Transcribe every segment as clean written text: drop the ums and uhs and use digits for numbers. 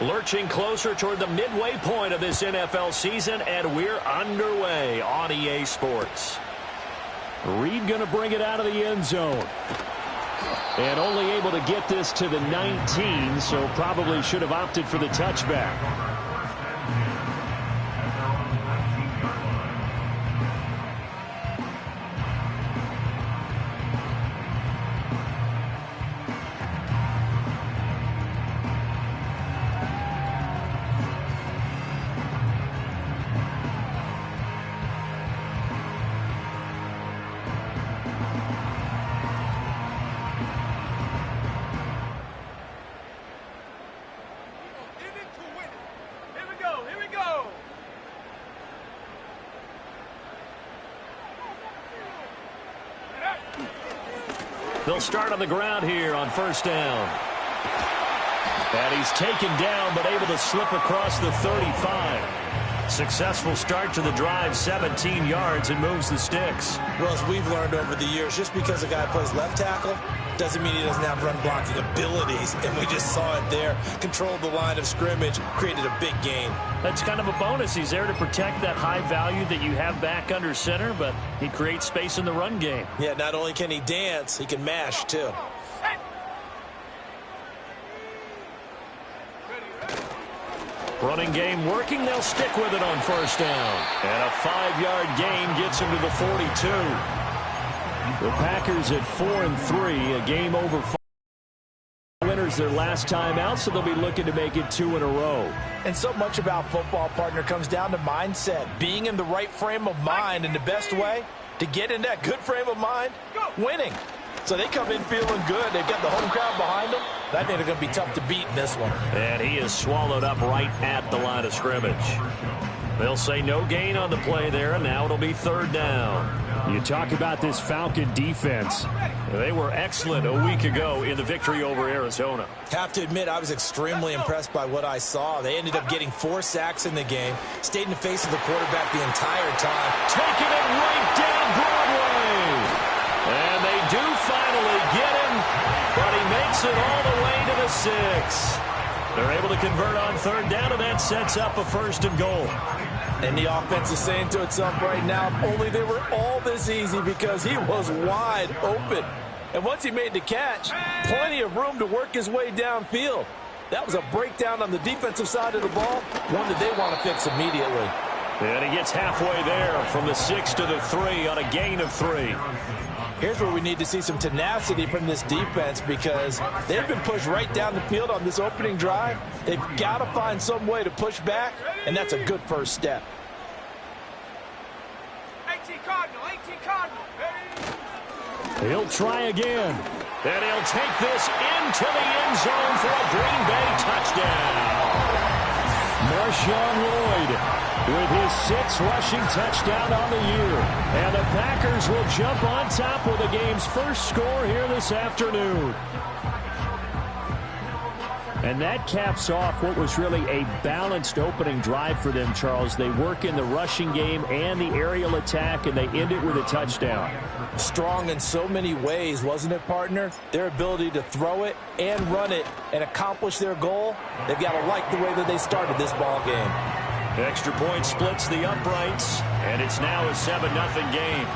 Lurching closer toward the midway point of this NFL season, and we're underway on EA Sports. Reed going to bring it out of the end zone. And only able to get this to the 19, so probably should have opted for the touchback. They'll start on the ground here on first down. And he's taken down but able to slip across the 35. Successful start to the drive, 17 yards, and moves the sticks. Well, as we've learned over the years, just because a guy plays left tackle doesn't mean he doesn't have run blocking abilities, and we just saw it there. Controlled the line of scrimmage, created a big gain. That's kind of a bonus. He's there to protect that high value that you have back under center, but he creates space in the run game. Yeah, not only can he dance, he can mash too. Running game working. They'll stick with it on first down. And a 5-yard gain gets him to the 42. The Packers at 4-3, a game over 5. Winners their last time out, so they'll be looking to make it 2 in a row. And so much about football, partner, comes down to mindset. Being in the right frame of mind, and the best way to get in that good frame of mind, winning. So they come in feeling good. They've got the home crowd behind them. I think they're going to be tough to beat in this one. And he is swallowed up right at the line of scrimmage. They'll say no gain on the play there, and now it'll be third down. You talk about this Falcon defense. They were excellent a week ago in the victory over Arizona. Have to admit, I was extremely impressed by what I saw. They ended up getting 4 sacks in the game, stayed in the face of the quarterback the entire time. Taking it right down Broadway. And they do finally get him, but he makes it all the way to the 6. They're able to convert on third down, and that sets up a 1st and goal. And the offense is saying to itself right now, only they were all this easy because he was wide open. And once he made the catch, plenty of room to work his way downfield. That was a breakdown on the defensive side of the ball, one that they want to fix immediately. And he gets halfway there from the 6 to the 3 on a gain of 3. Here's where we need to see some tenacity from this defense because they've been pushed right down the field on this opening drive. They've got to find some way to push back, and that's a good first step. 18 Cardinal. He'll try again. And he'll take this into the end zone for a Green Bay touchdown. Marshawn Lloyd with his 6th rushing touchdown on the year. And the Packers will jump on top with the game's first score here this afternoon. And that caps off what was really a balanced opening drive for them, Charles. They work in the rushing game and the aerial attack, and they end it with a touchdown. Strong in so many ways, wasn't it, partner? Their ability to throw it and run it and accomplish their goal, they've got to like the way that they started this ball game. Extra point splits the uprights, and it's now a 7-0 game.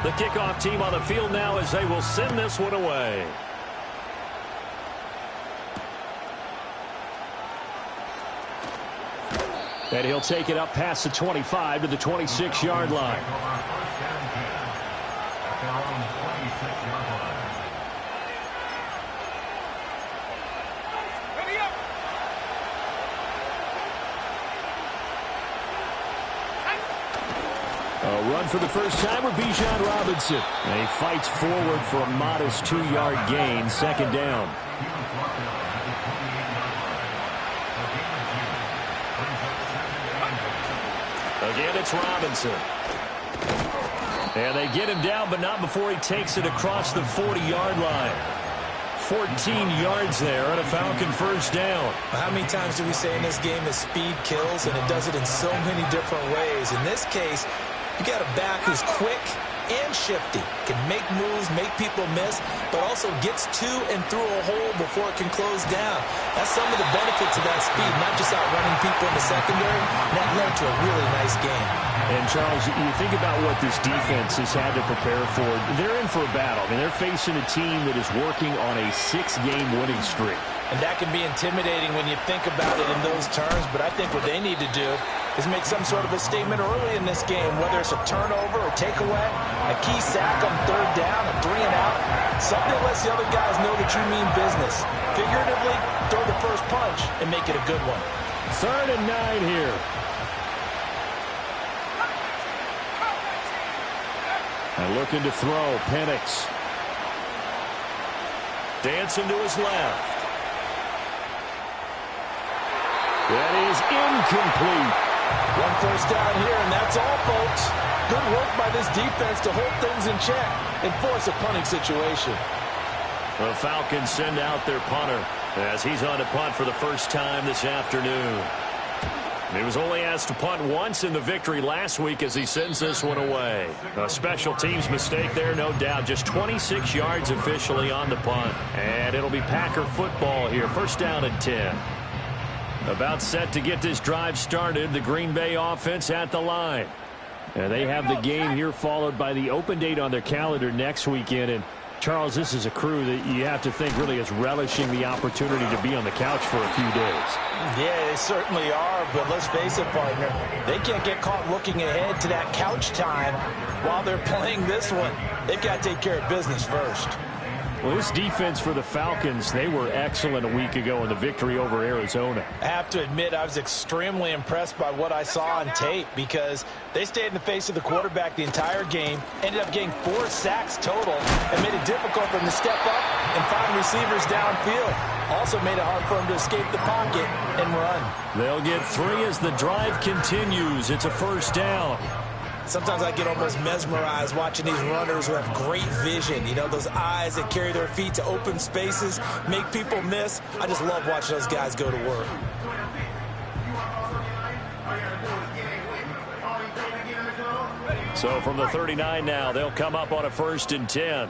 The kickoff team on the field now as they will send this one away. And he'll take it up past the 25 to the 26-yard line. A run for the first time with Bijan Robinson. And he fights forward for a modest 2-yard gain, 2nd down. Again, it's Robinson. And they get him down, but not before he takes it across the 40-yard line. 14 yards there on a Falcon first down. How many times do we say in this game that speed kills, and it does it in so many different ways? In this case, you got a back who's quick and shifty, can make moves, make people miss, but also gets to and through a hole before it can close down. That's some of the benefits of that speed, not just outrunning people in the secondary. That led to a really nice game. And, Charles, you think about what this defense has had to prepare for. They're in for a battle. I mean, they're facing a team that is working on a 6-game winning streak. And that can be intimidating when you think about it in those terms, but I think what they need to do is make some sort of a statement early in this game, whether it's a turnover, a takeaway, a key sack on third down, a 3-and-out, something that lets the other guys know that you mean business. Figuratively, throw the first punch and make it a good one. 3rd and 9 here. And looking to throw, Penix. Dancing to his left. That is incomplete. One first down here, and that's all, folks. Good work by this defense to hold things in check and force a punting situation. The Falcons send out their punter as he's on to punt for the first time this afternoon. He was only asked to punt once in the victory last week as he sends this one away. A special teams mistake there, no doubt. Just 26 yards officially on the punt. And it'll be Packer football here. First down and 10. About set to get this drive started, the Green Bay offense at the line. And they have the game here followed by the open date on their calendar next weekend. And, Charles, this is a crew that you have to think really is relishing the opportunity to be on the couch for a few days. Yeah, they certainly are, but let's face it, partner. They can't get caught looking ahead to that couch time while they're playing this one. They've got to take care of business first. Well, this defense for the Falcons, they were excellent a week ago in the victory over Arizona. I have to admit, I was extremely impressed by what I saw on tape because they stayed in the face of the quarterback the entire game, ended up getting 4 sacks total, and made it difficult for him to step up and find receivers downfield. Also made it hard for him to escape the pocket and run. They'll get 3 as the drive continues. It's a first down. Sometimes I get almost mesmerized watching these runners who have great vision. You know, those eyes that carry their feet to open spaces, make people miss. I just love watching those guys go to work. So from the 39 now, they'll come up on a 1st and 10.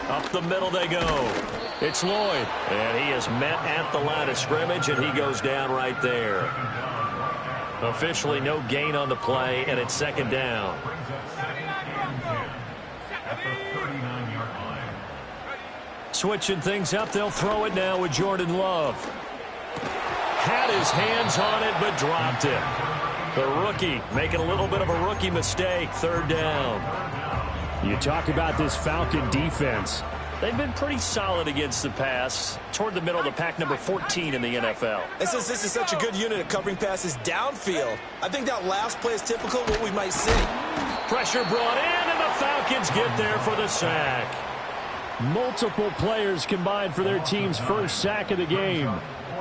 Up the middle they go. It's Lloyd. And he is met at the line of scrimmage, and he goes down right there. Officially no gain on the play, and it's 2nd down. Switching things up, they'll throw it now with Jordan Love. Had his hands on it, but dropped it. The rookie making a little bit of a rookie mistake. 3rd down. You talk about this Falcon defense. They've been pretty solid against the pass. Toward the middle of the pack, number 14 in the NFL. And since this is such a good unit at covering passes downfield, I think that last play is typical of what we might see. Pressure brought in, and the Falcons get there for the sack. Multiple players combined for their team's first sack of the game.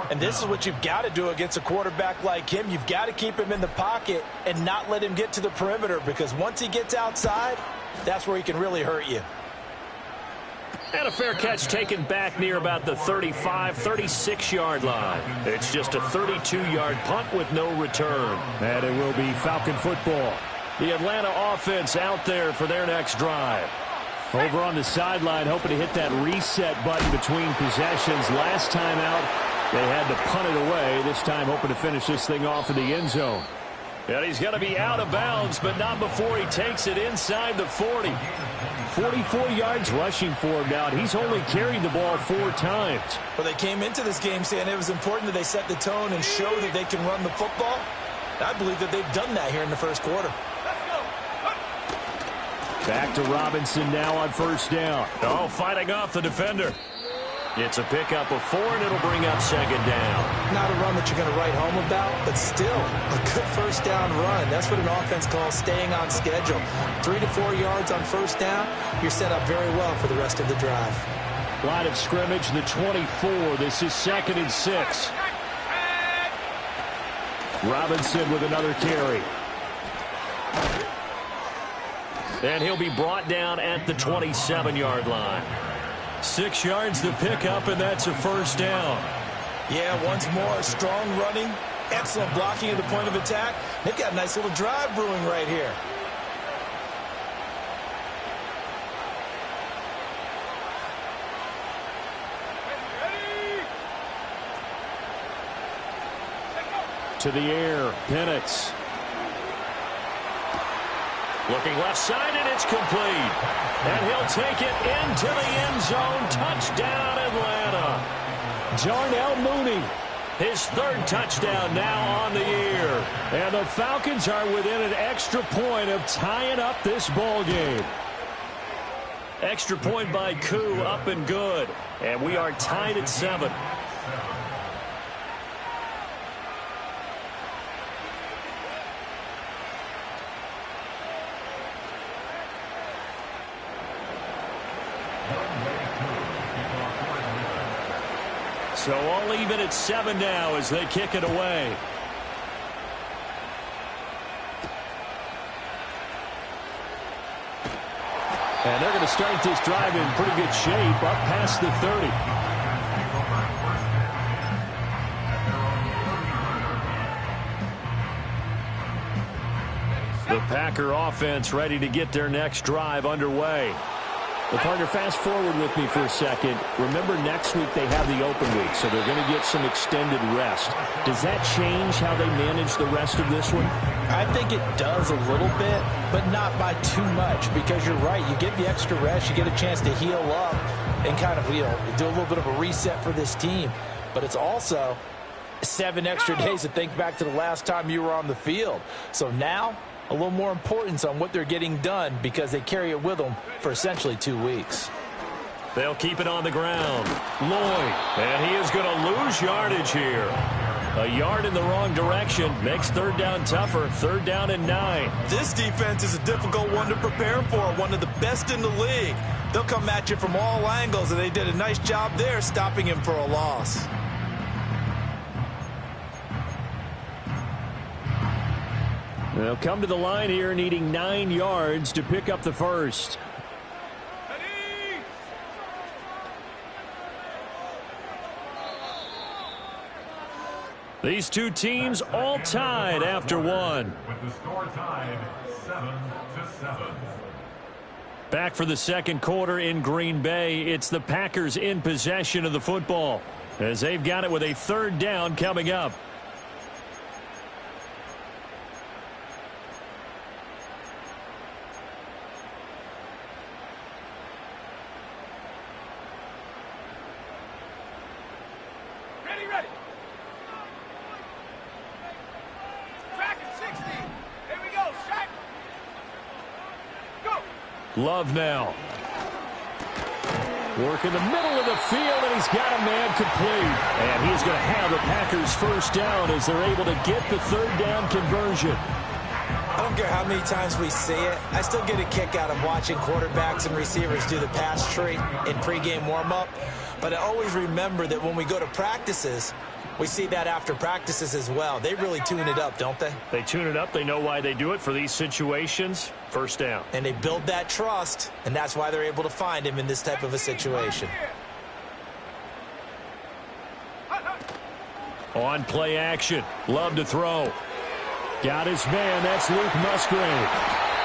And this is what you've got to do against a quarterback like him. You've got to keep him in the pocket and not let him get to the perimeter, because once he gets outside, that's where he can really hurt you. And a fair catch taken back near about the 35, 36-yard line. It's just a 32-yard punt with no return. And it will be Falcon football. The Atlanta offense out there for their next drive. Over on the sideline, hoping to hit that reset button between possessions. Last time out, they had to punt it away. This time hoping to finish this thing off in the end zone. And he's going to be out of bounds, but not before he takes it inside the 40. 44 yards rushing for him now, and he's only carried the ball 4 times. Well, they came into this game saying it was important that they set the tone and show that they can run the football. I believe that they've done that here in the first quarter. Back to Robinson now on 1st down. Oh, fighting off the defender. It's a pickup of 4, and it'll bring up 2nd down. Not a run that you're going to write home about, but still a good first down run. That's what an offense calls staying on schedule. 3 to 4 yards on 1st down, you're set up very well for the rest of the drive. Line of scrimmage, the 24. This is 2nd and 6. Robinson with another carry. And he'll be brought down at the 27-yard line. 6 yards to pick up, and that's a first down. Yeah, once more, strong running, excellent blocking at the point of attack. They've got a nice little drive brewing right here. To the air, Penix. Looking left side, and it's complete. And he'll take it into the end zone. Touchdown, Atlanta. Darnell Mooney, his 3rd touchdown now on the year. And the Falcons are within an extra point of tying up this ball game. Extra point by Koo, up and good. And we are tied at 7. So all even at 7 now as they kick it away. And they're going to start this drive in pretty good shape, up past the 30. The Packer offense ready to get their next drive underway. Well, partner, fast forward with me for a second. Remember, next week they have the open week, so they're going to get some extended rest. Does that change how they manage the rest of this one? I think it does a little bit, but not by too much, because you're right. You get the extra rest, you get a chance to heal up and kind of, do a little bit of a reset for this team. But it's also 7 extra days to think back to the last time you were on the field. So now, a little more importance on what they're getting done because they carry it with them for essentially 2 weeks. They'll keep it on the ground. Lloyd, and he is going to lose yardage here. A yard in the wrong direction makes 3rd down tougher. 3rd down and 9. This defense is a difficult one to prepare for, one of the best in the league. They'll come at you from all angles, and they did a nice job there stopping him for a loss. They'll come to the line here needing 9 yards to pick up the first. These two teams all tied after 1. With the score tied 7-7. Back for the second quarter in Green Bay. It's the Packers in possession of the football as they've got it with a 3rd down coming up. Love now. Work in the middle of the field, and he's got a man complete. And he's going to have the Packers first down as they're able to get the 3rd down conversion. I don't care how many times we see it. I still get a kick out of watching quarterbacks and receivers do the pass tree in pregame warm-up. But I always remember that when we go to practices, we see that after practices as well. They really tune it up, don't they? They tune it up. They know why they do it for these situations. First down. And they build that trust, and that's why they're able to find him in this type of a situation. On play action. Love to throw. Got his man. That's Luke Musgrave.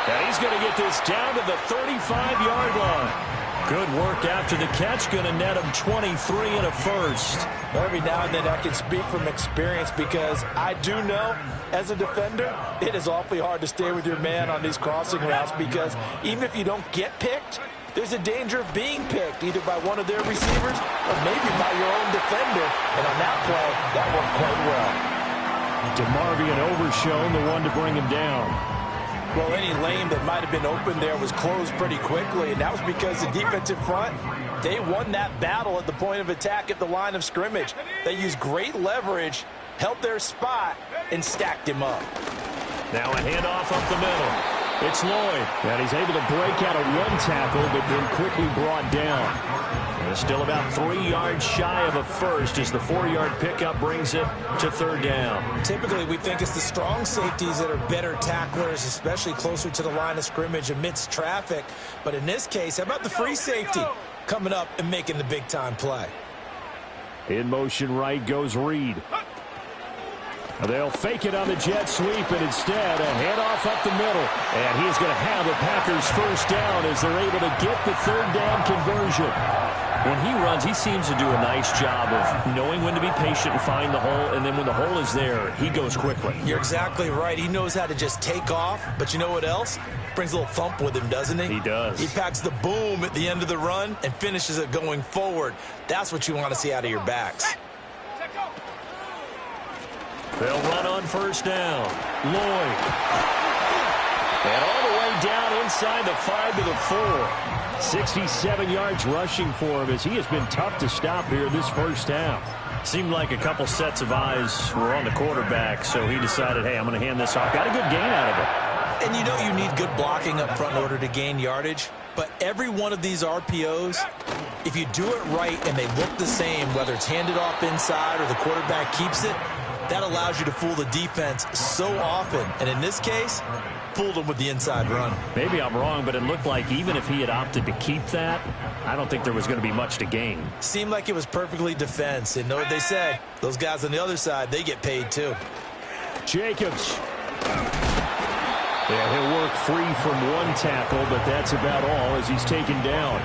And he's going to get this down to the 35-yard line. Good work after the catch. Going to net him 23 and a first. Every now and then I can speak from experience because I do know as a defender it is awfully hard to stay with your man on these crossing routes because even if you don't get picked, there's a danger of being picked either by one of their receivers or maybe by your own defender. And on that play, that worked quite well. DeMarvion overshown, the one to bring him down. Well, any lane that might have been open there was closed pretty quickly, and that was because the defensive front, they won that battle at the point of attack at the line of scrimmage. They used great leverage, held their spot, and stacked him up. Now a handoff up the middle. It's Lloyd, and he's able to break out of one tackle, but then quickly brought down. And Still about 3 yards shy of a first as the 4-yard pickup brings it to 3rd down. Typically, we think it's the strong safeties that are better tacklers, especially closer to the line of scrimmage amidst traffic. But in this case, how about the free safety coming up and making the big-time play? In motion right goes Reed. They'll fake it on the jet sweep, and instead a handoff up the middle. And he is going to have the Packers first down as they're able to get the 3rd down conversion. When he runs, he seems to do a nice job of knowing when to be patient and find the hole, and then when the hole is there, he goes quickly. You're exactly right. He knows how to just take off, but you know what else? Brings a little thump with him, doesn't he? He does. He packs the boom at the end of the run and finishes it going forward. That's what you want to see out of your backs. They'll run on first down. Lloyd. And all the way down inside the 5 to the 4. 67 yards rushing for him as he has been tough to stop here this first half. Seemed like a couple sets of eyes were on the quarterback, so he decided, hey, I'm going to hand this off. Got a good gain out of it. And you know you need good blocking up front in order to gain yardage. But every one of these RPOs, if you do it right and they look the same, whether it's handed off inside or the quarterback keeps it, that allows you to fool the defense so often. And in this case, fooled them with the inside run. Maybe I'm wrong, but it looked like even if he had opted to keep that, I don't think there was going to be much to gain. Seemed like it was perfectly defense. And know what they say? Those guys on the other side, they get paid too. Jacobs. Yeah, he'll work free from one tackle, but that's about all as he's taken down.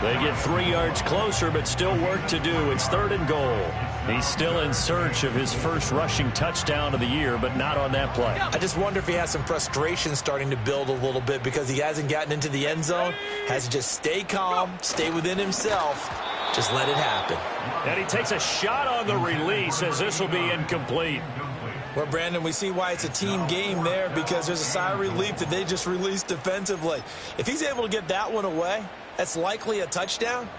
They get 3 yards closer, but still work to do. It's 3rd and goal. He's still in search of his first rushing touchdown of the year, but not on that play. I just wonder if he has some frustration starting to build a little bit because he hasn't gotten into the end zone. Has to just stay calm, stay within himself, just let it happen. And he takes a shot on the release as this will be incomplete. Well, Brandon, we see why it's a team game there because there's a sigh of relief that they just released defensively. If he's able to get that one away, that's likely a touchdown.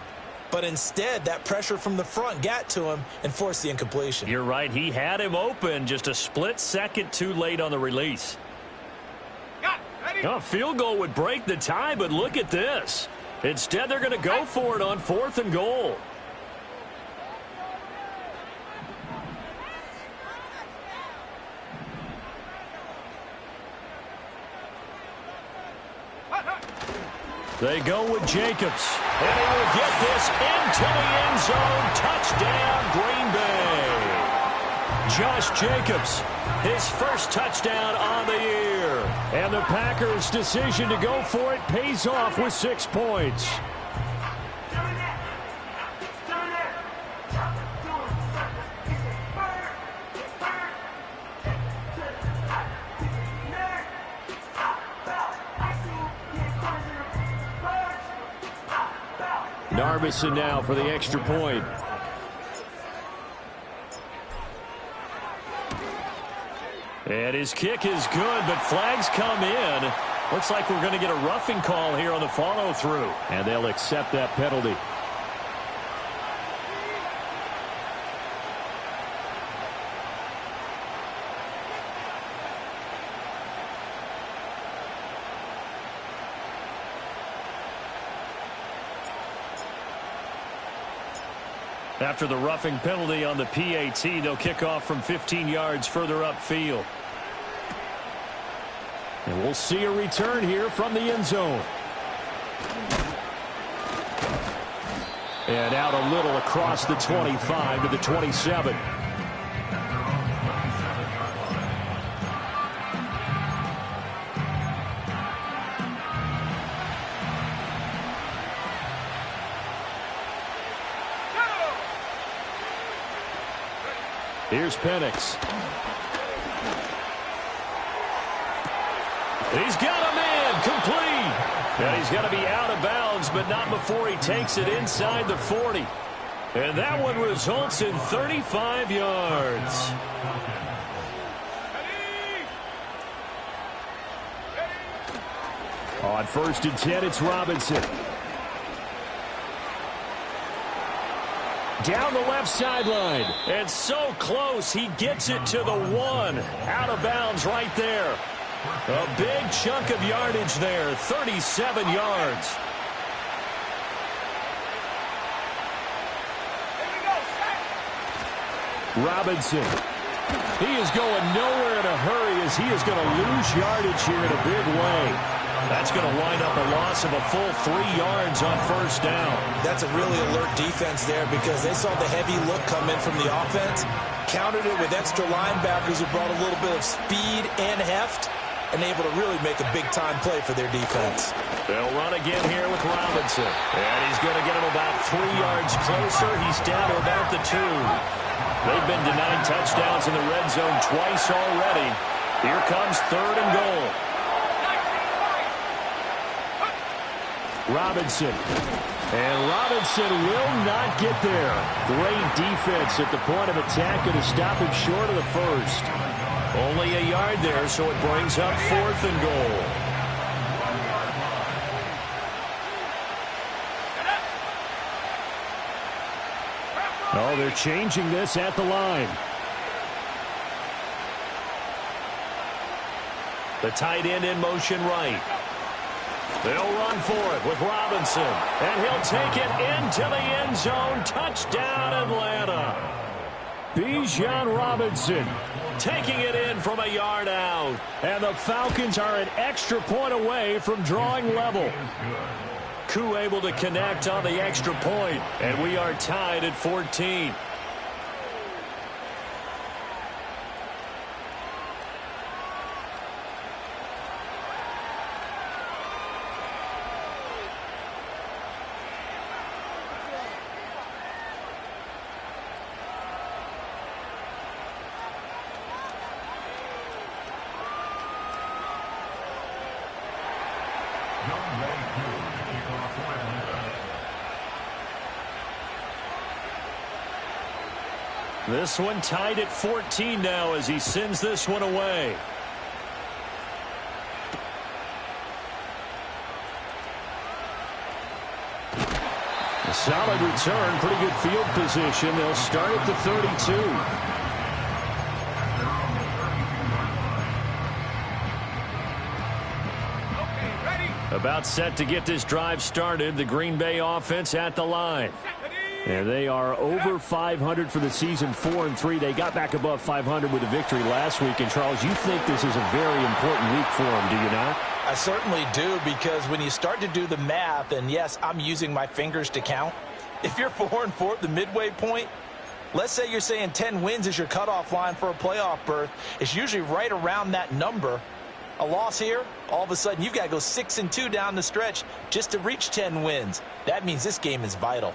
But instead, that pressure from the front got to him and forced the incompletion. You're right. He had him open just a split second too late on the release. A field goal would break the tie, but look at this. Instead, they're going to go for it on 4th and goal. They go with Jacobs. And he will get this into the end zone. Touchdown, Green Bay. Josh Jacobs, his first touchdown on the year. And the Packers' decision to go for it pays off with 6 points. Narvison now for the extra point. And his kick is good, but flags come in. Looks like we're going to get a roughing call here on the follow-through. And they'll accept that penalty. After the roughing penalty on the PAT, they'll kick off from 15 yards further upfield. And we'll see a return here from the end zone. And out a little across the 25 to the 27. Here's Penix. He's got a man complete. And he's got to be out of bounds, but not before he takes it inside the 40. And that one results in 35 yards. On 1st and 10, it's Robinson. Down the left sideline. And so close, he gets it to the 1. Out of bounds right there. A big chunk of yardage there, 37 yards. Robinson. He is going nowhere in a hurry as he is going to lose yardage here in a big way. That's going to wind up a loss of a full 3 yards on first down. That's a really alert defense there because they saw the heavy look come in from the offense, countered it with extra linebackers who brought a little bit of speed and heft, and able to really make a big-time play for their defense. They'll run again here with Robinson. And he's going to get him about 3 yards closer. He's down to about the 2. They've been denied touchdowns in the red zone twice already. Here comes 3rd and goal. Robinson. And Robinson will not get there. Great defense at the point of attack, and to stop him short of the first. Only a yard there, so it brings up 4th and goal. Oh, they're changing this at the line. The tight end in motion right. They'll run for it with Robinson. And he'll take it into the end zone. Touchdown, Atlanta. Bijan Robinson taking it in from a yard out. And the Falcons are an extra point away from drawing level. Koo able to connect on the extra point, and we are tied at 14. This one tied at 14 now as he sends this one away. A solid return, pretty good field position. They'll start at the 32. About set to get this drive started. The Green Bay offense at the line. And they are over 500 for the season, 4-3. They got back above 500 with a victory last week. And, Charles, you think this is a very important week for them, do you not? I certainly do, because when you start to do the math, and yes, I'm using my fingers to count. If you're 4-4 at the midway point, let's say you're saying 10 wins is your cutoff line for a playoff berth. It's usually right around that number. A loss here, all of a sudden you've got to go 6-2 down the stretch just to reach 10 wins. That means this game is vital.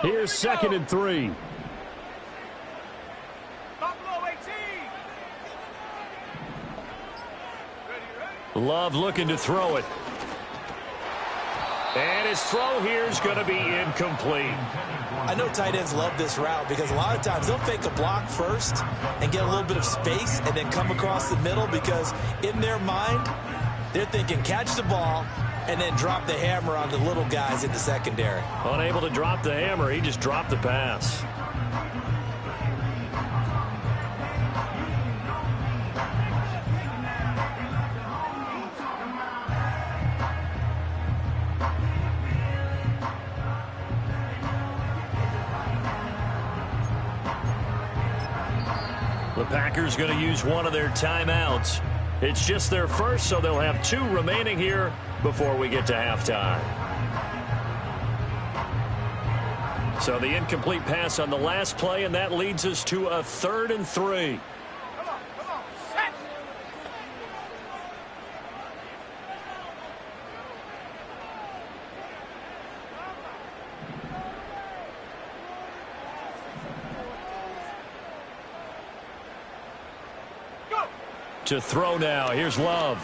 Here's 2nd and 3. Love looking to throw it. And his throw here is going to be incomplete. I know tight ends love this route because a lot of times they'll fake a block first and get a little bit of space and then come across the middle, because in their mind, they're thinking catch the ball and then drop the hammer on the little guys in the secondary. Unable to drop the hammer, he just dropped the pass. The Packers going to use one of their timeouts. It's just their first, so they'll have 2 remaining here before we get to halftime. So the incomplete pass on the last play, and that leads us to a 3rd and 3. To throw now. Here's Love.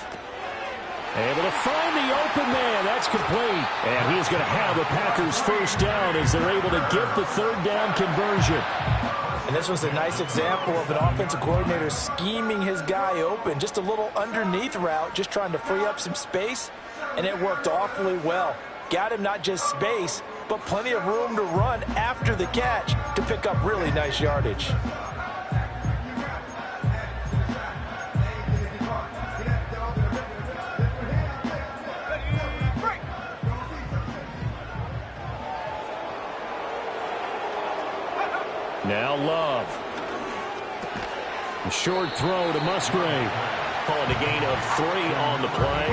Able to find the open man. That's complete. And he is going to have a Packers first down as they're able to get the 3rd down conversion. And this was a nice example of an offensive coordinator scheming his guy open. Just a little underneath route, just trying to free up some space. And it worked awfully well. Got him not just space, but plenty of room to run after the catch to pick up really nice yardage. Love. A short throw to Musgrave. Calling a gain of 3 on the play,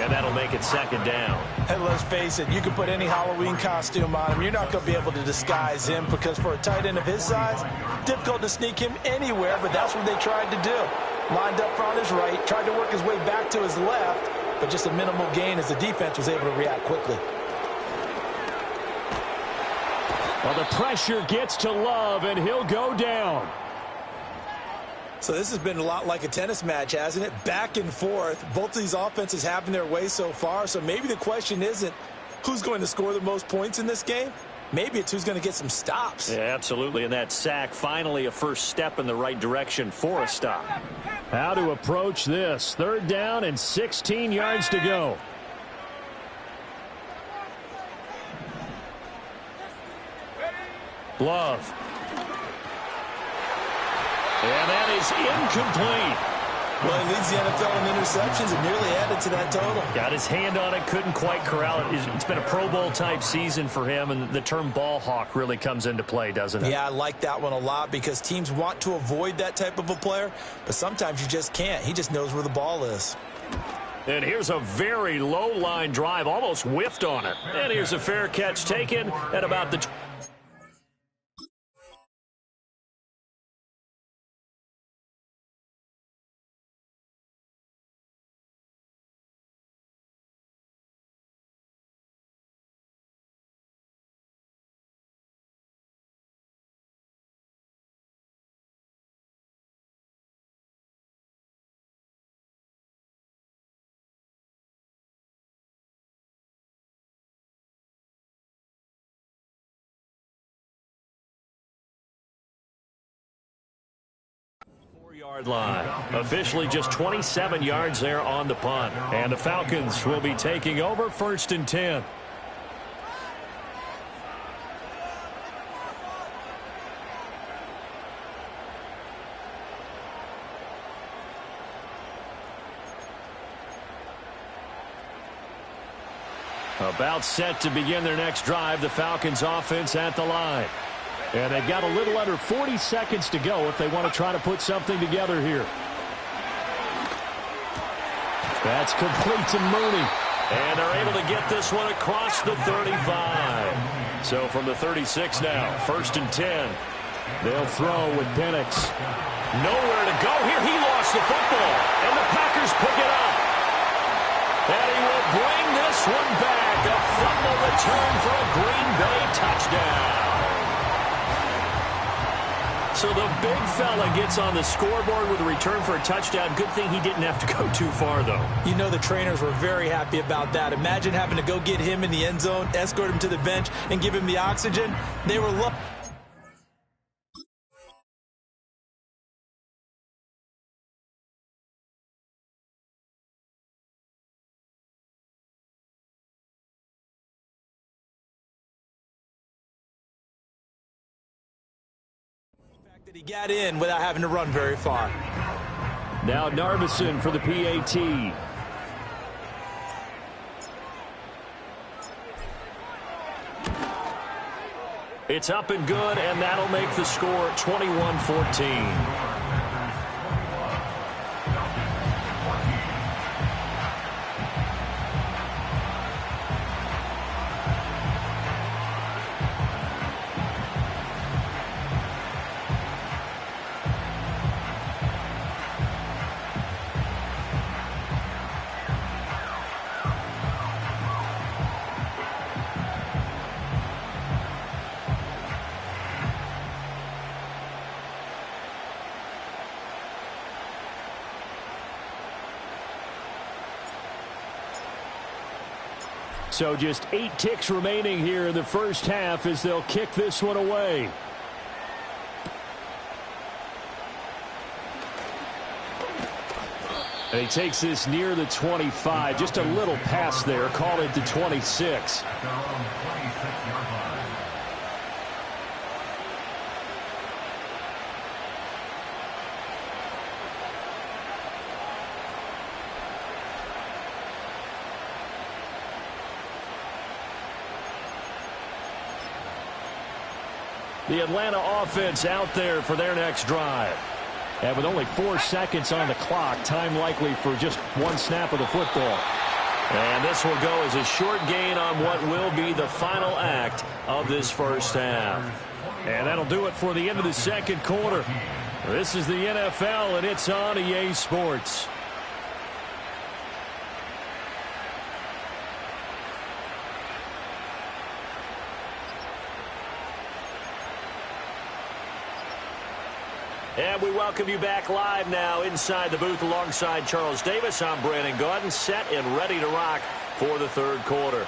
and that'll make it 2nd down. And let's face it, you can put any Halloween costume on him. You're not going to be able to disguise him because for a tight end of his size, difficult to sneak him anywhere, but that's what they tried to do. Lined up on his right, tried to work his way back to his left, but just a minimal gain as the defense was able to react quickly. Well, the pressure gets to Love, and he'll go down. So this has been a lot like a tennis match, hasn't it? Back and forth. Both of these offenses have their way so far, so maybe the question isn't who's going to score the most points in this game. Maybe it's who's going to get some stops. Yeah, absolutely, and that sack finally a first step in the right direction for a stop. How to approach this. 3rd down and 16 yards to go. Love. And that is incomplete. Well, he leads the NFL in interceptions and nearly added to that total. Got his hand on it, couldn't quite corral it. It's been a Pro Bowl-type season for him, and the term ball hawk really comes into play, doesn't it? Yeah, I like that one a lot because teams want to avoid that type of a player, but sometimes you just can't. He just knows where the ball is. And here's a very low-line drive, almost whiffed on it. And here's a fair catch taken at about the... Yard line. Officially just 27 yards there on the punt. And the Falcons will be taking over 1st and 10. About set to begin their next drive. The Falcons offense at the line. And they've got a little under 40 seconds to go if they want to try to put something together here. That's complete to Mooney. And they're able to get this one across the 35. So from the 36 now, 1st and 10. They'll throw with Penix. Nowhere to go here. He lost the football. And the Packers pick it up. And he will bring this one back. A fumble return for a Green Bay touchdown. So the big fella gets on the scoreboard with a return for a touchdown. Good thing he didn't have to go too far, though. You know the trainers were very happy about that. Imagine having to go get him in the end zone, escort him to the bench, and give him the oxygen. They were lucky. That he got in without having to run very far. Now Narbison for the PAT. It's up and good, and that'll make the score 21-14. So just 8 ticks remaining here in the first half as they'll kick this one away. And he takes this near the 25. Just a little pass there. Call it the 26. The Atlanta offense out there for their next drive. And with only 4 seconds on the clock, time likely for just one snap of the football. And this will go as a short gain on what will be the final act of this first half. And that'll do it for the end of the second quarter. This is the NFL, and it's on EA Sports. And we welcome you back live now inside the booth alongside Charles Davis. I'm Brandon Gaudin, set and ready to rock for the third quarter.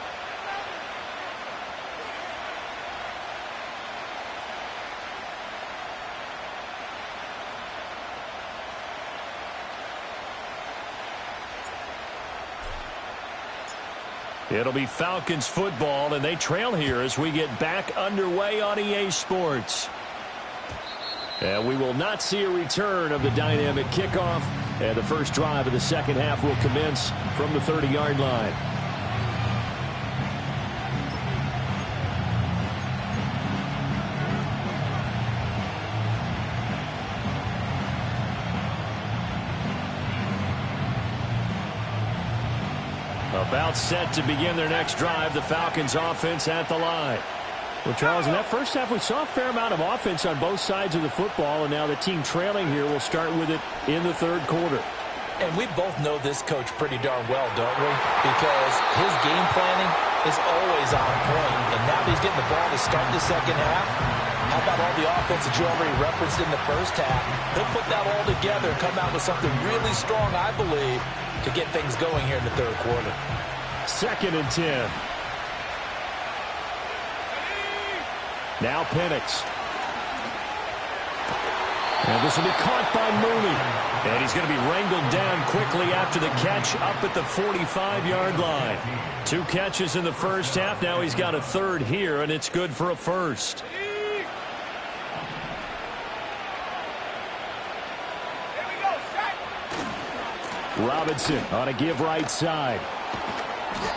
It'll be Falcons football, and they trail here as we get back underway on EA Sports. And we will not see a return of the dynamic kickoff. And the first drive of the second half will commence from the 30-yard line. About set to begin their next drive, the Falcons offense at the line. Well, Charles, in that first half, we saw a fair amount of offense on both sides of the football, and now the team trailing here will start with it in the third quarter. And we both know this coach pretty darn well, don't we? Because his game planning is always on point, and now he's getting the ball to start the second half. How about all the offense that you already referenced in the first half? He'll put that all together and come out with something really strong, I believe, to get things going here in the third quarter. 2nd and 10. Now Penix. And this will be caught by Mooney. And he's going to be wrangled down quickly after the catch up at the 45-yard line. 2 catches in the first half. Now he's got a third here, and it's good for a first. Robinson on a give right side.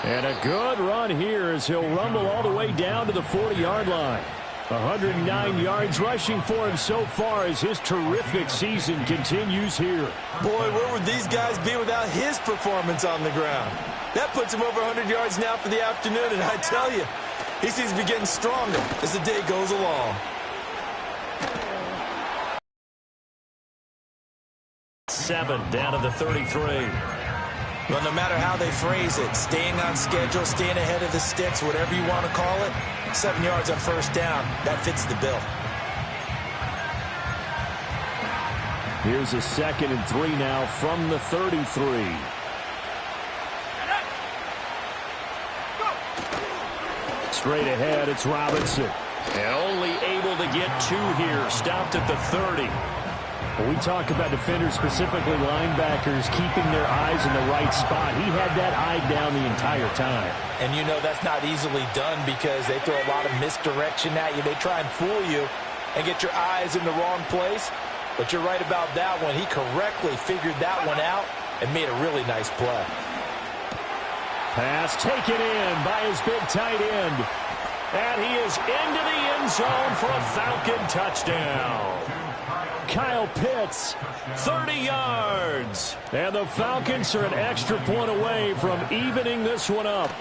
And a good run here as he'll rumble all the way down to the 40-yard line. 109 yards rushing for him so far as his terrific season continues here. Boy, where would these guys be without his performance on the ground? That puts him over 100 yards now for the afternoon, and I tell you, he seems to be getting stronger as the day goes along. 7 down to the 33. Well, no matter how they phrase it, staying on schedule, staying ahead of the sticks, whatever you want to call it, 7 yards on first down, that fits the bill. Here's a 2nd and 3 now from the 33. Straight ahead, it's Robinson. And only able to get 2 here, stopped at the 30. When we talk about defenders, specifically linebackers, keeping their eyes in the right spot, he had that eye down the entire time. And you know that's not easily done because they throw a lot of misdirection at you. They try and fool you and get your eyes in the wrong place. But you're right about that one. He correctly figured that one out and made a really nice play. Pass taken in by his big tight end. And he is into the end zone for a Falcon touchdown. Kyle Pitts, 30 yards. And the Falcons are an extra point away from evening this one up.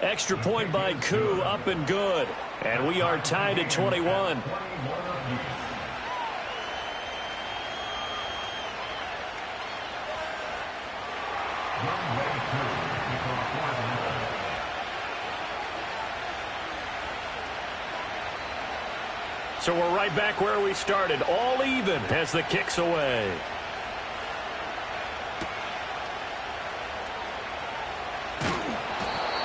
Extra point by Koo, up and good. And we are tied at 21. So we're right back where we started, all even as the kick's away.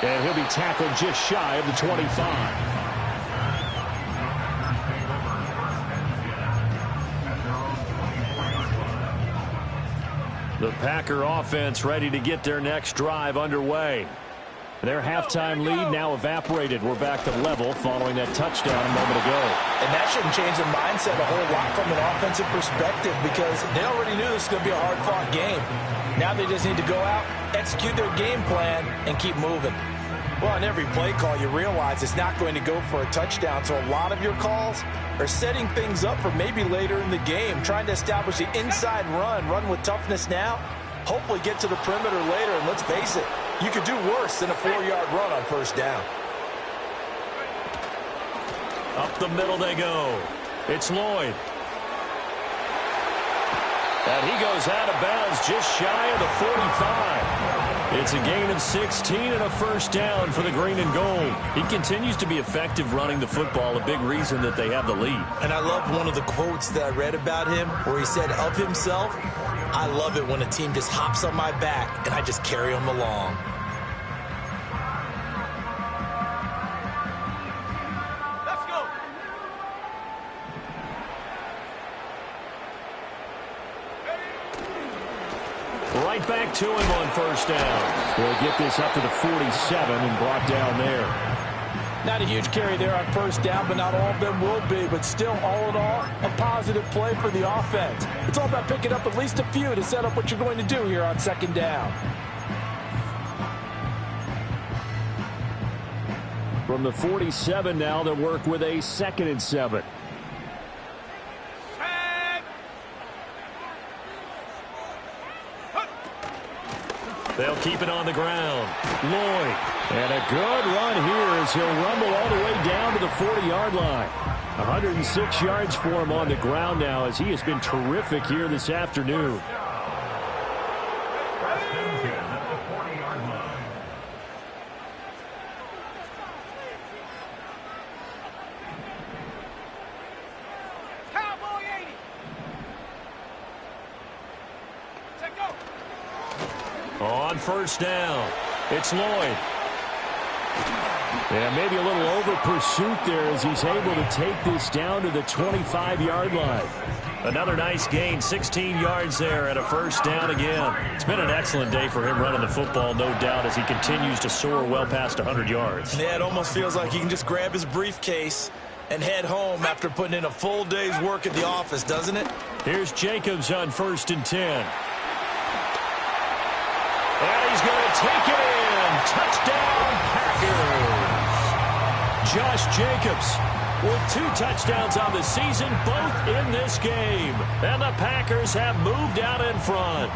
And he'll be tackled just shy of the 25. The Packer offense ready to get their next drive underway. Their halftime lead now evaporated. We're back to level following that touchdown a moment ago. And that shouldn't change the mindset a whole lot from an offensive perspective because they already knew this was going to be a hard-fought game. Now they just need to go out, execute their game plan, and keep moving. Well, on every play call, you realize it's not going to go for a touchdown, so a lot of your calls are setting things up for maybe later in the game, trying to establish the inside run with toughness now, hopefully get to the perimeter later, and let's face it, you could do worse than a 4-yard run on first down. Up the middle they go. It's Lloyd. And he goes out of bounds just shy of the 45. It's a gain of 16 and a first down for the green and gold. He continues to be effective running the football, a big reason that they have the lead. And I love one of the quotes that I read about him where he said of himself, "I love it when a team just hops on my back and I just carry them along." Right back to him on first down. They'll get this up to the 47 and brought down there. Not a huge carry there on first down, but not all of them will be. But still, all in all, a positive play for the offense. It's all about picking up at least a few to set up what you're going to do here on second down. From the 47 now, they'll work with a 2nd and 7. They'll keep it on the ground. Lloyd. And a good run here as he'll rumble all the way down to the 40-yard line. 106 yards for him on the ground now as he has been terrific here this afternoon. On first down, it's Lloyd. And maybe a little over pursuit there as he's able to take this down to the 25-yard line. Another nice gain, 16 yards there at a first down again. It's been an excellent day for him running the football, no doubt, as he continues to soar well past 100 yards. Yeah, it almost feels like he can just grab his briefcase and head home after putting in a full day's work at the office, doesn't it? Here's Jacobs on 1st and 10. And he's going to take it in. Touchdown, Packers. Josh Jacobs with 2 touchdowns on the season, both in this game. And the Packers have moved out in front.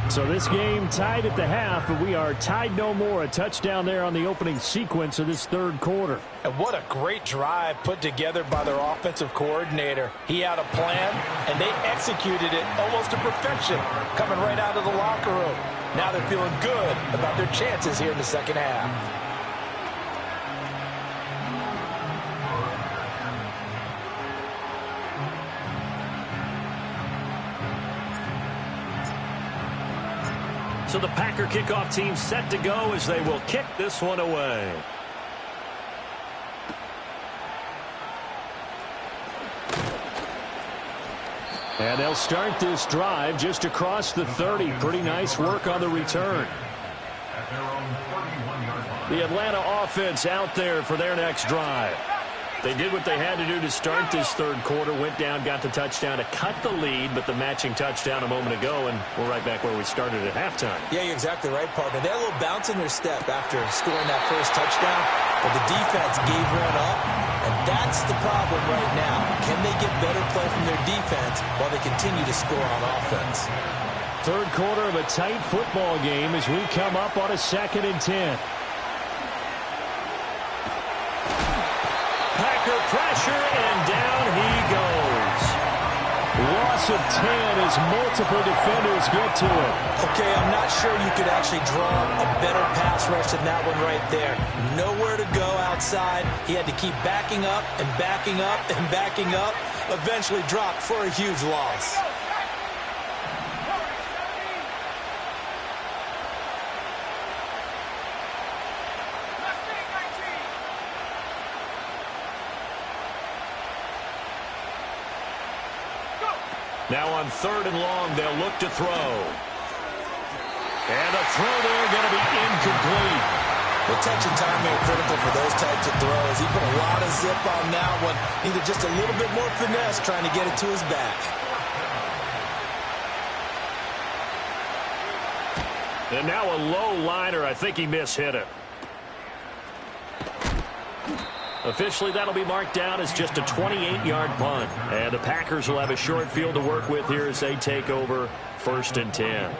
So this game tied at the half, but we are tied no more. A touchdown there on the opening sequence of this 3rd quarter. And what a great drive put together by their offensive coordinator. He had a plan, and they executed it almost to perfection, coming right out of the locker room. Now they're feeling good about their chances here in the second half. So the Packer kickoff team set to go as they will kick this one away. And they'll start this drive just across the 30. Pretty nice work on the return. The Atlanta offense out there for their next drive. They did what they had to do to start this 3rd quarter. Went down, got the touchdown to cut the lead, but the matching touchdown a moment ago, and we're right back where we started at halftime. Yeah, you're exactly right, partner. They had a little bounce in their step after scoring that first touchdown, but the defense gave one up, and that's the problem right now. Can they get better play from their defense while they continue to score on offense? 3rd quarter of a tight football game as we come up on a 2nd and 10. Packer pressure, and down he goes. Loss of 10 as multiple defenders get to it. Okay, I'm not sure you could actually draw a better pass rush than that one right there. Nowhere to go outside. He had to keep backing up and backing up and backing up. Eventually dropped for a huge loss. Now on 3rd and long, they'll look to throw. And the throw there going to be incomplete. The touch and timing are critical for those types of throws. He put a lot of zip on that one. Needed just a little bit more finesse trying to get it to his back. And now a low liner. I think he mishit it. Officially, that'll be marked down as just a 28-yard punt. And the Packers will have a short field to work with here as they take over 1st and 10.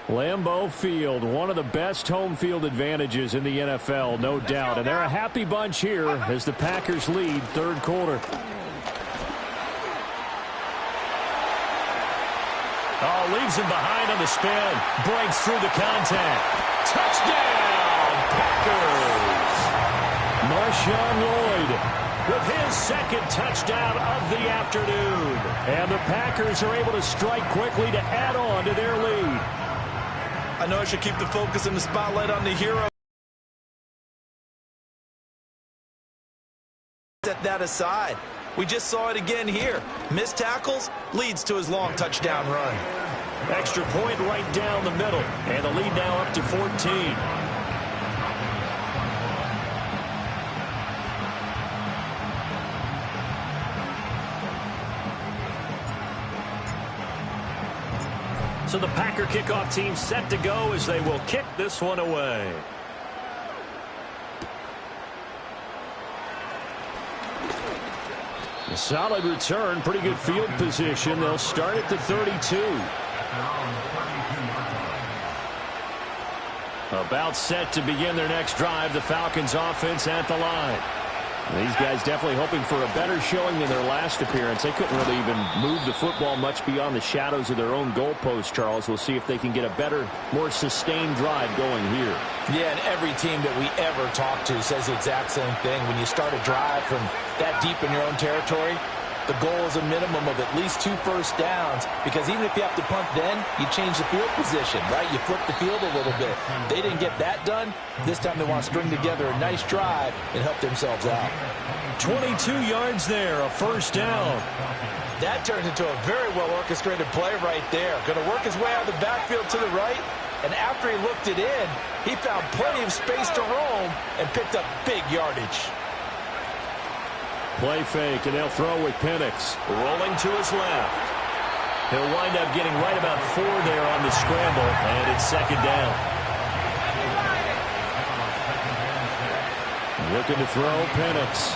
Lambeau Field, one of the best home field advantages in the NFL, no doubt. And they're a happy bunch here as the Packers lead 3rd quarter. Oh, leaves him behind on the spin. Breaks through the contact. Touchdown, Packers! Marshawn Lloyd with his 2nd touchdown of the afternoon. And the Packers are able to strike quickly to add on to their lead. I know I should keep the focus and the spotlight on the hero. Set that aside. We just saw it again here. Missed tackles leads to his long touchdown run. Extra point right down the middle. And the lead now up to 14. So the Packer kickoff team set to go as they will kick this one away. A solid return, pretty good field position. They'll start at the 32. About set to begin their next drive, the Falcons offense at the line. These guys definitely hoping for a better showing than their last appearance. They couldn't really even move the football much beyond the shadows of their own goalpost, Charles. We'll see if they can get a better, more sustained drive going here. Yeah, and every team that we ever talk to says the exact same thing. When you start a drive from that deep in your own territory, the goal is a minimum of at least 2 first downs, because even if you have to punt then, you change the field position, right? You flip the field a little bit. They didn't get that done. This time they want to string together a nice drive and help themselves out. 22 yards there, a 1st down. That turned into a very well-orchestrated play right there. Going to work his way out of the backfield to the right, and after he looked it in, he found plenty of space to roam and picked up big yardage. Play fake, and they'll throw with Penix. Rolling to his left. He'll wind up getting right about 4 there on the scramble, and it's 2nd down. Looking to throw, Penix.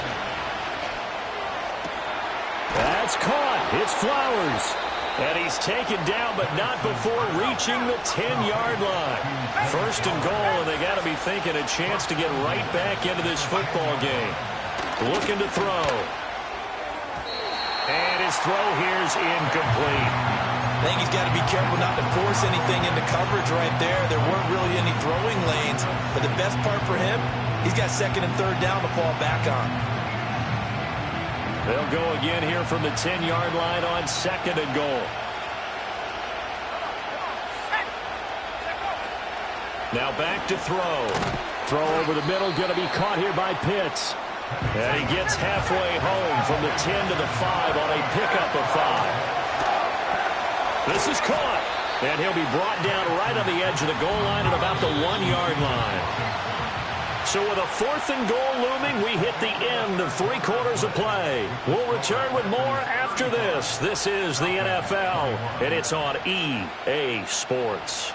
That's caught. It's Flowers. And he's taken down, but not before reaching the 10-yard line. 1st and goal, and they got to be thinking a chance to get right back into this football game. Looking to throw. And his throw here's incomplete. I think he's got to be careful not to force anything into coverage right there. There weren't really any throwing lanes. But the best part for him, he's got 2nd and 3rd down to fall back on. They'll go again here from the 10-yard line on 2nd and goal. Now back to throw. Throw over the middle, going to be caught here by Pitts. And he gets halfway home from the 10 to the 5 on a pickup of 5. This is caught. And he'll be brought down right on the edge of the goal line at about the 1-yard line. So with a 4th and goal looming, we hit the end of 3 quarters of play. We'll return with more after this. This is the NFL, and it's on EA Sports.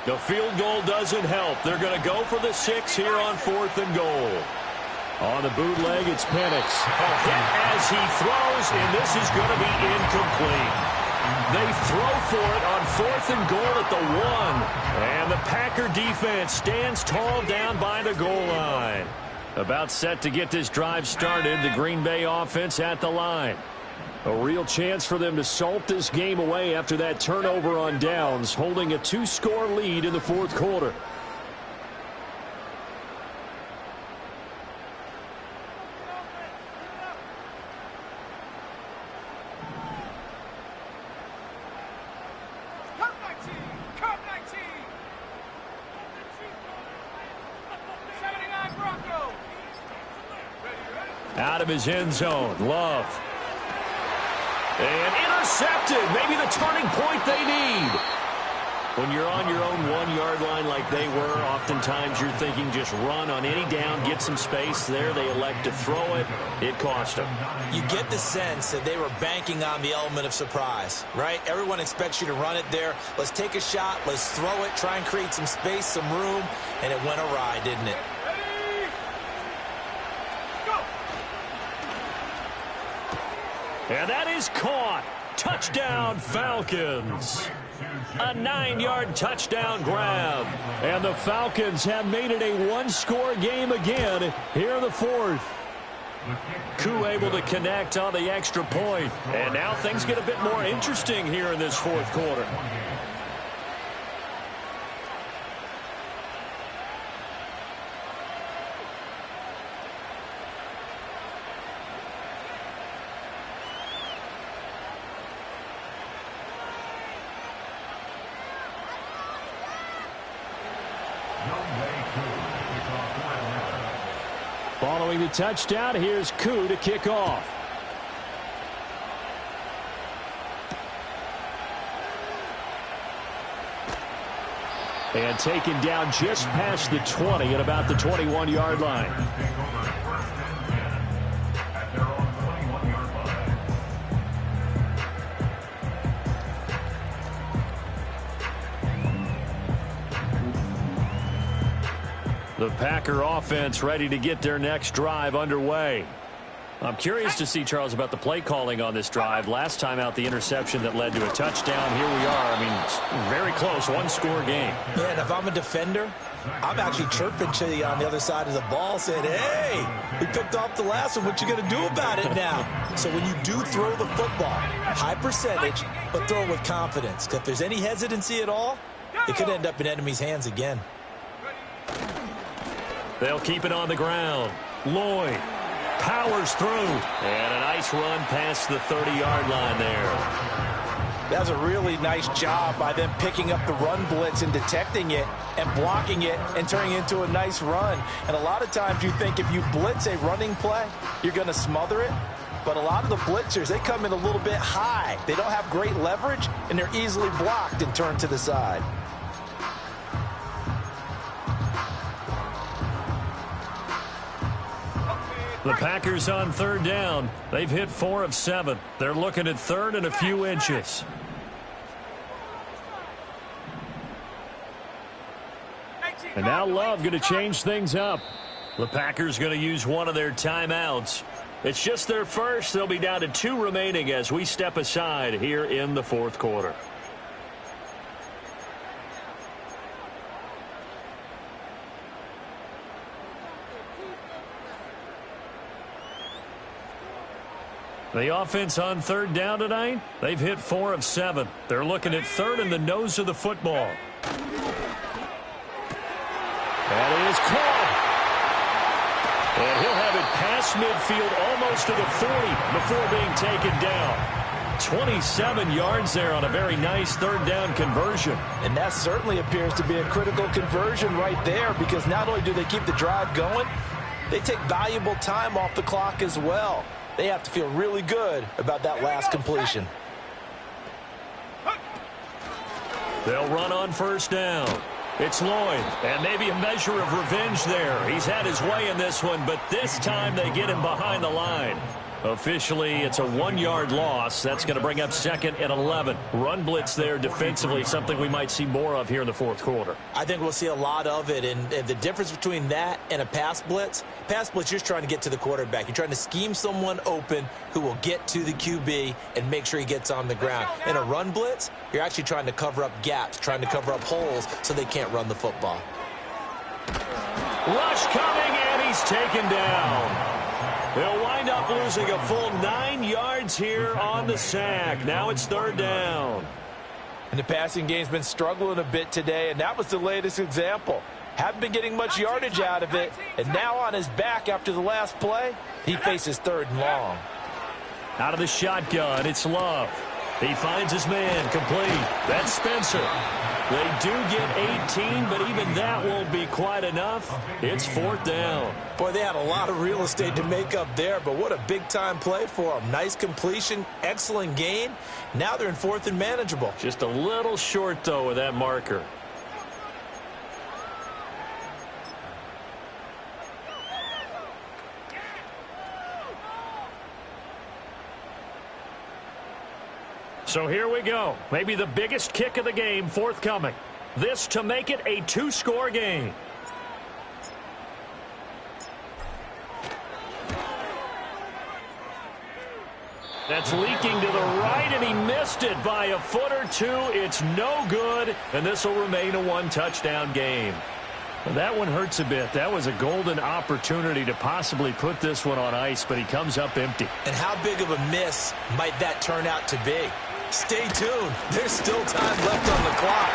The field goal doesn't help. They're going to go for the 6 here on 4th and goal. On the bootleg, it's Penix. A hit as he throws, and this is going to be incomplete. They throw for it on 4th and goal at the 1. And the Packer defense stands tall down by the goal line. About set to get this drive started, the Green Bay offense at the line. A real chance for them to salt this game away after that turnover on downs, holding a 2-score lead in the 4th quarter. of his end zone. Love. And intercepted. Maybe the turning point they need. When you're on your own 1-yard line like they were, oftentimes you're thinking just run on any down, get some space. There they elect to throw it. It cost them. You get the sense that they were banking on the element of surprise, right? Everyone expects you to run it there. Let's take a shot. Let's throw it. Try and create some space, some room. And it went awry, didn't it? And that is caught. Touchdown, Falcons. A 9-yard touchdown grab. And the Falcons have made it a one-score game again here in the fourth. Koo able to connect on the extra point. And now things get a bit more interesting here in this fourth quarter. Following the touchdown, here's Koo to kick off. And taken down just past the 20 at about the 21-yard line. The Packer offense ready to get their next drive underway. I'm curious to see, Charles, about the play calling on this drive. Last time out, the interception that led to a touchdown. Here we are. I mean, very close, one-score game. Yeah, and if I'm a defender, I'm actually chirping to you on the other side of the ball saying, hey, we picked off the last one. What you going to do about it now? So when you do throw the football, high percentage, but throw it with confidence. Because if there's any hesitancy at all, it could end up in enemy's hands again. They'll keep it on the ground. Lloyd powers through. And a nice run past the 30-yard line there. That's a really nice job by them picking up the run blitz and detecting it and blocking it and turning it into a nice run. And a lot of times you think if you blitz a running play, you're going to smother it. But a lot of the blitzers, they come in a little bit high. They don't have great leverage, and they're easily blocked and turned to the side. The Packers on third down. They've hit 4 of 7. They're looking at third and a few inches. And now Love going to change things up. The Packers going to use one of their timeouts. It's just their first. They'll be down to 2 remaining as we step aside here in the fourth quarter. The offense on third down tonight, they've hit 4 of 7. They're looking at third and the nose of the football. That is caught. And he'll have it past midfield almost to the 40 before being taken down. 27 yards there on a very nice third down conversion. And that certainly appears to be a critical conversion right there, because not only do they keep the drive going, they take valuable time off the clock as well. They have to feel really good about that last completion. They'll run on first down. It's Lloyd, and maybe a measure of revenge there. He's had his way in this one, but this time they get him behind the line. Officially, it's a 1-yard loss. That's going to bring up second and 11. Run blitz there defensively, something we might see more of here in the fourth quarter. I think we'll see a lot of it, and the difference between that and a pass blitz, you're just trying to get to the quarterback. You're trying to scheme someone open who will get to the QB and make sure he gets on the ground. In a run blitz, you're actually trying to cover up gaps, trying to cover up holes so they can't run the football. Rush coming, and he's taken down. They'll wind up losing a full 9 yards here on the sack. Now it's third down. And the passing game's been struggling a bit today, and that was the latest example. Haven't been getting much yardage out of it, and now on his back after the last play, he faces third and long. Out of the shotgun, it's Love. He finds his man, complete. That's Spencer. They do get 18, but even that won't be quite enough. It's 4th down. Boy, they had a lot of real estate to make up there, but what a big-time play for them. Nice completion, excellent gain. Now they're in 4th and manageable. Just a little short, though, with that marker. So here we go. Maybe the biggest kick of the game forthcoming. This to make it a 2-score game. That's leaking to the right, and he missed it by a foot or two. It's no good, and this will remain a 1-touchdown game. That one hurts a bit. That was a golden opportunity to possibly put this one on ice, but he comes up empty. And how big of a miss might that turn out to be? Stay tuned. There's still time left on the clock.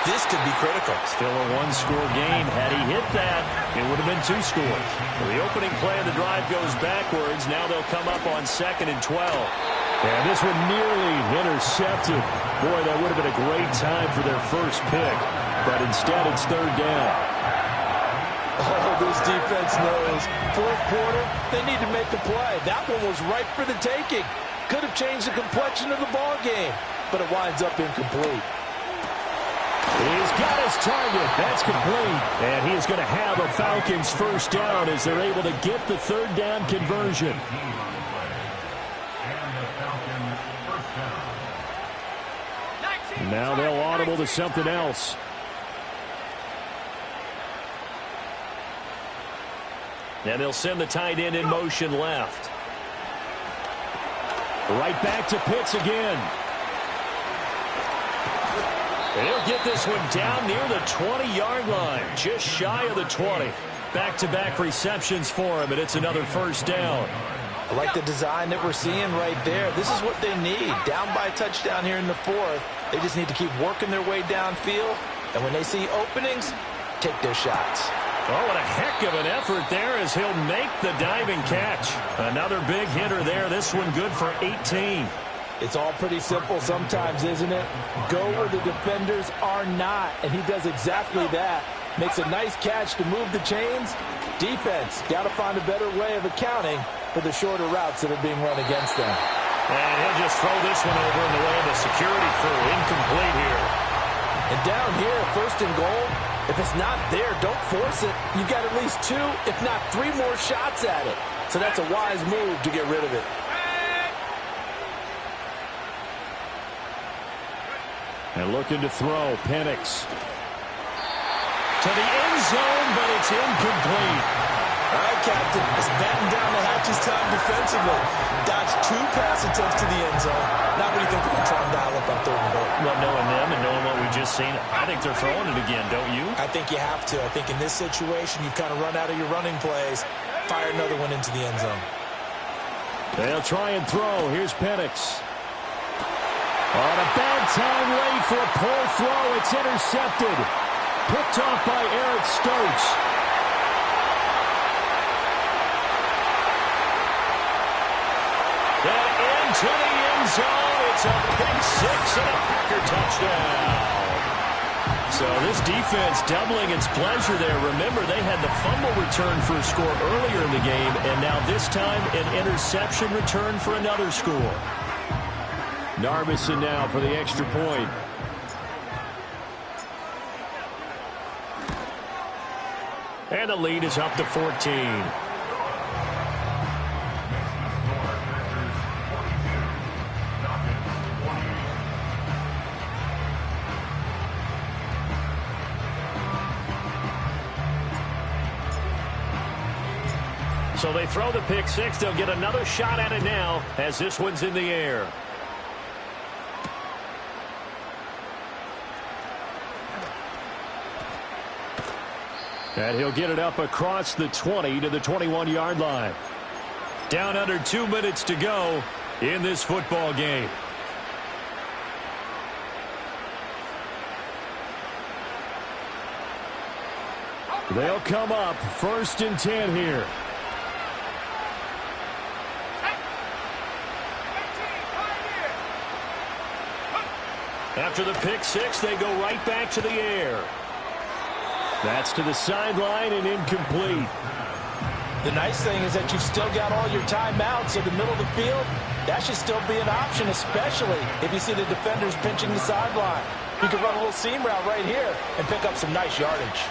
This could be critical. Still a 1-score game. Had he hit that, it would have been 2 scores. Well, the opening play of the drive goes backwards. Now they'll come up on 2nd and 12. And this one nearly intercepted. Boy, that would have been a great time for their first pick. But instead, it's 3rd down. Oh, this defense knows. 4th quarter, they need to make a play. That one was ripe for the taking. Could have changed the complexion of the ball game, but it winds up incomplete. He's got his target. That's complete. And he is going to have a Falcons first down as they're able to get the 3rd down conversion. Now they'll audible to something else. And they'll send the tight end in motion left. Right back to Pitts again. And he'll get this one down near the 20-yard line, just shy of the 20. Back-to-back receptions for him, and it's another first down. I like the design that we're seeing right there. This is what they need. Down by a touchdown here in the 4th. They just need to keep working their way downfield. And when they see openings, take their shots. Oh, what a heck of an effort there as he'll make the diving catch. Another big hitter there. This one good for 18. It's all pretty simple sometimes, isn't it? Go where the defenders are not, and he does exactly that. Makes a nice catch to move the chains. Defense, got to find a better way of accounting for the shorter routes that are being run against them. And he'll just throw this one over in the way of the security crew. Incomplete here. And down here, 1st and goal, if it's not there, don't force it. You've got at least 2, if not 3 more shots at it. So that's a wise move to get rid of it. And looking to throw, Penix. To the end zone, but it's incomplete. All right, Captain. It's batten down the hatches time defensively. Dodge 2 pass attempts to the end zone. Now what do you think they're going to try and dial up on 3rd and goal? Well, knowing them and knowing what we just seen, I think they're throwing it again, don't you? I think you have to. I think in this situation, you've kind of run out of your running plays. Fire another one into the end zone. They'll try and throw. Here's Penix. On a bad time late for a poor throw. It's intercepted. Picked off by Eric Stokes. And into the end zone. It's a pick 6 and a Packer touchdown. So this defense doubling its pleasure there. Remember, they had the fumble return for a score earlier in the game, and now this time an interception return for another score. Narvison now for the extra point. And the lead is up to 14. So they throw the pick 6. They'll get another shot at it now as this one's in the air. And he'll get it up across the 20 to the 21-yard line. Down under 2 minutes to go in this football game. They'll come up 1st and 10 here. After the pick six, they go right back to the air. That's to the sideline and incomplete. The nice thing is that you've still got all your timeouts, so the middle of the field, that should still be an option, especially if you see the defenders pinching the sideline. You can run a little seam route right here and pick up some nice yardage.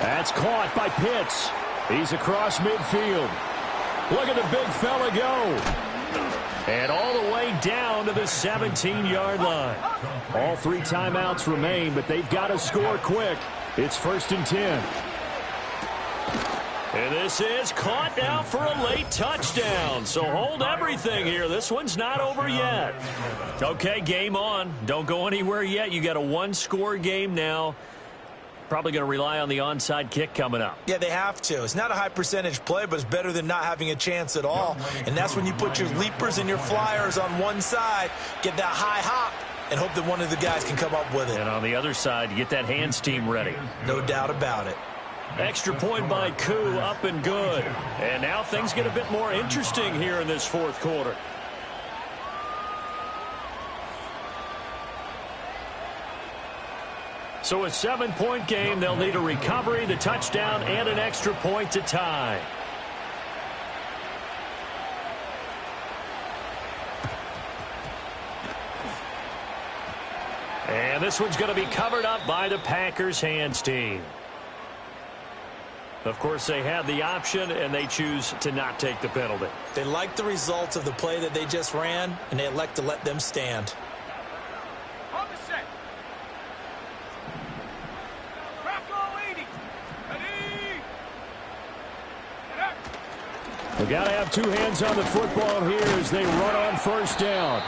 That's caught by Pitts. He's across midfield. Look at the big fella go. And all the way down to the 17-yard line. All 3 timeouts remain, but they've got to score quick. It's 1st and 10. And this is caught now for a late touchdown. So hold everything here. This one's not over yet. Okay, game on. Don't go anywhere yet. You got a 1-score game now. Probably going to rely on the onside kick coming up. Yeah, they have to. It's not a high percentage play, but it's better than not having a chance at all. And that's when you put your leapers and your flyers on one side, get that high hop, and hope that one of the guys can come up with it. And on the other side, you get that hands team ready. No doubt about it. Extra point by Koo, up and good. And now things get a bit more interesting here in this 4th quarter. So a 7-point game, they'll need a recovery, the touchdown, and an extra point to tie. And this one's going to be covered up by the Packers hands team. Of course, they had the option, and they choose to not take the penalty. They like the results of the play that they just ran, and they elect to let them stand. We've got to have 2 hands on the football here as they run on 1st down.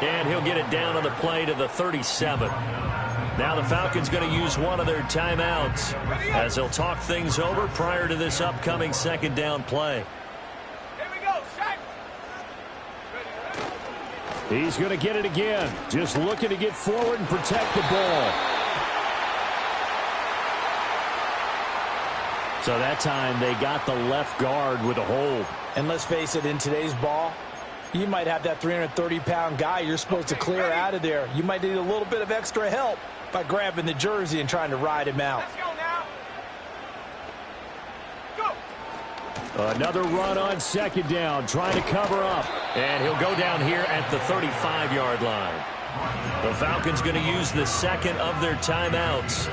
And he'll get it down on the play to the 37. Now the Falcons going to use one of their timeouts as they'll talk things over prior to this upcoming 2nd down play. Here we go, set. He's going to get it again. Just looking to get forward and protect the ball. So that time they got the left guard with a hold. And let's face it, in today's ball, you might have that 330-pound guy you're supposed to clear out of there. You might need a little bit of extra help by grabbing the jersey and trying to ride him out. Let's go now. Go. Another run on 2nd down, trying to cover up. And he'll go down here at the 35-yard line. The Falcons going to use the 2nd of their timeouts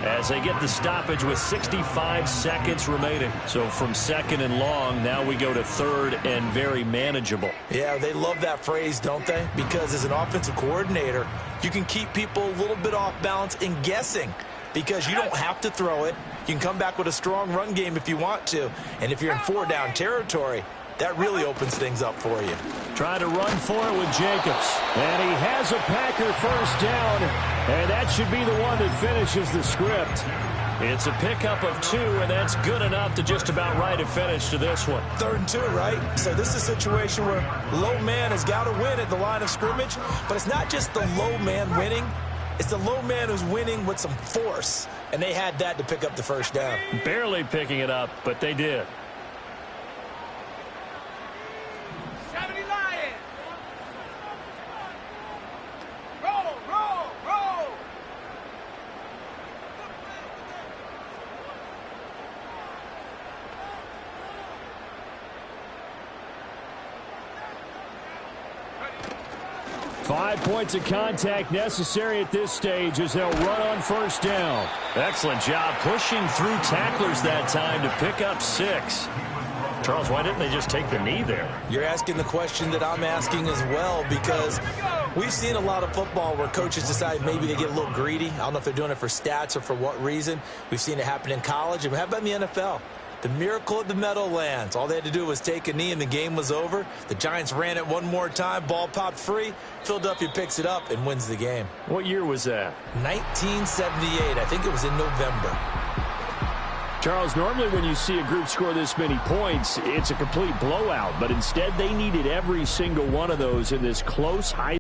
as they get the stoppage with 65 seconds remaining. So from 2nd and long, now we go to 3rd and very manageable. Yeah, they love that phrase, don't they? Because as an offensive coordinator, you can keep people a little bit off balance and guessing because you don't have to throw it. You can come back with a strong run game if you want to. And if you're in 4-down territory, that really opens things up for you. Trying to run for it with Jacobs. And he has a Packer 1st down. And that should be the one that finishes the script. It's a pickup of 2, and that's good enough to just about write a finish to this one. 3rd and 2, right? So this is a situation where low man has got to win at the line of scrimmage. But it's not just the low man winning. It's the low man who's winning with some force. And they had that to pick up the 1st down. Barely picking it up, but they did. 70 Lions. Roll, roll, roll. 5 points of contact necessary at this stage as they'll run on 1st down. Excellent job pushing through tacklers that time to pick up 6. Charles, why didn't they just take the knee there? You're asking the question that I'm asking as well, because we've seen a lot of football where coaches decide maybe they get a little greedy. I don't know if they're doing it for stats or for what reason. We've seen it happen in college. And how about in the NFL? The miracle of the Meadowlands. All they had to do was take a knee and the game was over. The Giants ran it one more time. Ball popped free. Philadelphia picks it up and wins the game. What year was that? 1978. I think it was in November. Charles, normally when you see a group score this many points, it's a complete blowout. But instead, they needed every single one of those in this close, high